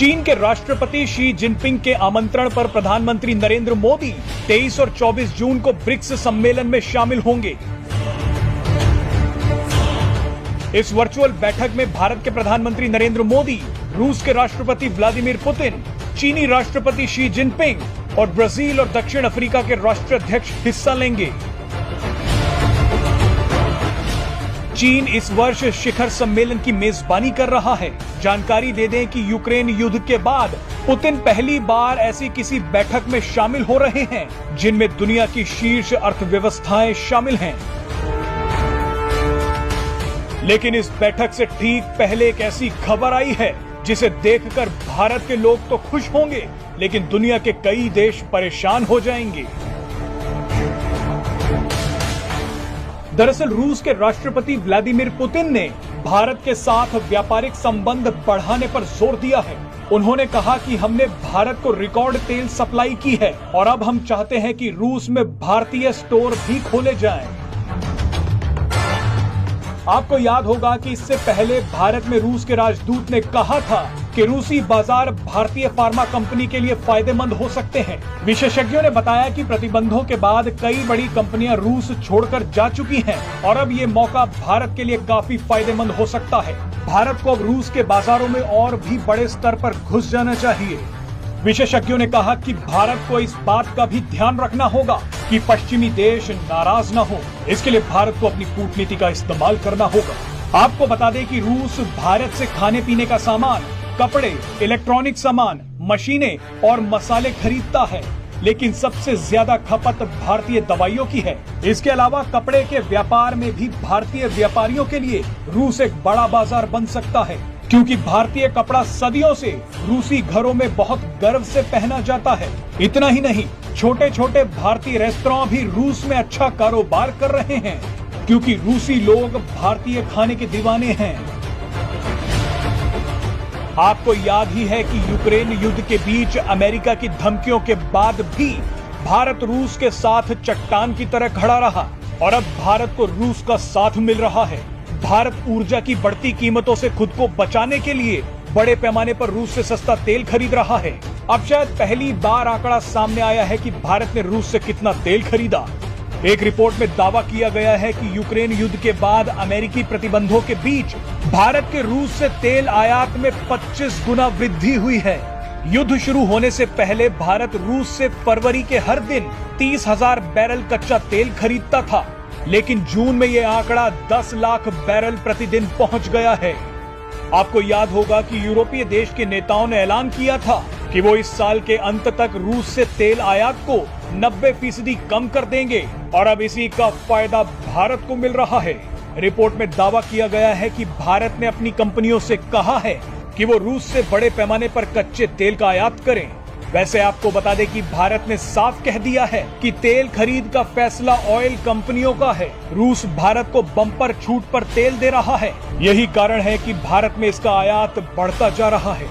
चीन के राष्ट्रपति शी जिनपिंग के आमंत्रण पर प्रधानमंत्री नरेंद्र मोदी 23 और 24 जून को ब्रिक्स सम्मेलन में शामिल होंगे। इस वर्चुअल बैठक में भारत के प्रधानमंत्री नरेंद्र मोदी, रूस के राष्ट्रपति व्लादिमीर पुतिन, चीनी राष्ट्रपति शी जिनपिंग और ब्राजील और दक्षिण अफ्रीका के राष्ट्राध्यक्ष हिस्सा लेंगे। चीन इस वर्ष शिखर सम्मेलन की मेजबानी कर रहा है। जानकारी दे दें कि यूक्रेन युद्ध के बाद पुतिन पहली बार ऐसी किसी बैठक में शामिल हो रहे हैं जिनमें दुनिया की शीर्ष अर्थव्यवस्थाएं शामिल हैं। लेकिन इस बैठक से ठीक पहले एक ऐसी खबर आई है जिसे देखकर भारत के लोग तो खुश होंगे, लेकिन दुनिया के कई देश परेशान हो जाएंगे। दरअसल रूस के राष्ट्रपति व्लादिमीर पुतिन ने भारत के साथ व्यापारिक संबंध बढ़ाने पर जोर दिया है। उन्होंने कहा कि हमने भारत को रिकॉर्ड तेल सप्लाई की है और अब हम चाहते हैं कि रूस में भारतीय स्टोर भी खोले जाएं। आपको याद होगा कि इससे पहले भारत में रूस के राजदूत ने कहा था कि रूसी बाजार भारतीय फार्मा कंपनी के लिए फायदेमंद हो सकते हैं। विशेषज्ञों ने बताया कि प्रतिबंधों के बाद कई बड़ी कंपनियां रूस छोड़कर जा चुकी हैं और अब ये मौका भारत के लिए काफी फायदेमंद हो सकता है। भारत को अब रूस के बाजारों में और भी बड़े स्तर पर घुस जाना चाहिए। विशेषज्ञों ने कहा कि भारत को इस बात का भी ध्यान रखना होगा कि पश्चिमी देश नाराज न हो। इसके लिए भारत को अपनी कूटनीति का इस्तेमाल करना होगा। आपको बता दें कि रूस भारत से खाने पीने का सामान, कपड़े, इलेक्ट्रॉनिक सामान, मशीनें और मसाले खरीदता है, लेकिन सबसे ज्यादा खपत भारतीय दवाइयों की है। इसके अलावा कपड़े के व्यापार में भी भारतीय व्यापारियों के लिए रूस एक बड़ा बाजार बन सकता है, क्योंकि भारतीय कपड़ा सदियों से रूसी घरों में बहुत गर्व से पहना जाता है। इतना ही नहीं, छोटे छोटे भारतीय रेस्तरां भी रूस में अच्छा कारोबार कर रहे हैं, क्योंकि रूसी लोग भारतीय खाने के दीवाने हैं। आपको याद ही है कि यूक्रेन युद्ध के बीच अमेरिका की धमकियों के बाद भी भारत रूस के साथ चट्टान की तरह खड़ा रहा और अब भारत को रूस का साथ मिल रहा है। भारत ऊर्जा की बढ़ती कीमतों से खुद को बचाने के लिए बड़े पैमाने पर रूस से सस्ता तेल खरीद रहा है। अब शायद पहली बार आंकड़ा सामने आया है कि भारत ने रूस से कितना तेल खरीदा। एक रिपोर्ट में दावा किया गया है कि यूक्रेन युद्ध के बाद अमेरिकी प्रतिबंधों के बीच भारत के रूस से तेल आयात में 25 गुना वृद्धि हुई है। युद्ध शुरू होने से पहले भारत रूस से फरवरी के हर दिन 30,000 बैरल कच्चा तेल खरीदता था, लेकिन जून में यह आंकड़ा 10 लाख बैरल प्रतिदिन पहुंच गया है। आपको याद होगा कि यूरोपीय देश के नेताओं ने ऐलान किया था कि वो इस साल के अंत तक रूस से तेल आयात को 90% कम कर देंगे और अब इसी का फायदा भारत को मिल रहा है। रिपोर्ट में दावा किया गया है कि भारत ने अपनी कंपनियों से कहा है कि वो रूस से बड़े पैमाने पर कच्चे तेल का आयात करें। वैसे आपको बता दें कि भारत ने साफ कह दिया है कि तेल खरीद का फैसला ऑयल कंपनियों का है। रूस भारत को बम्पर छूट पर तेल दे रहा है। यही कारण है कि भारत में इसका आयात बढ़ता जा रहा है।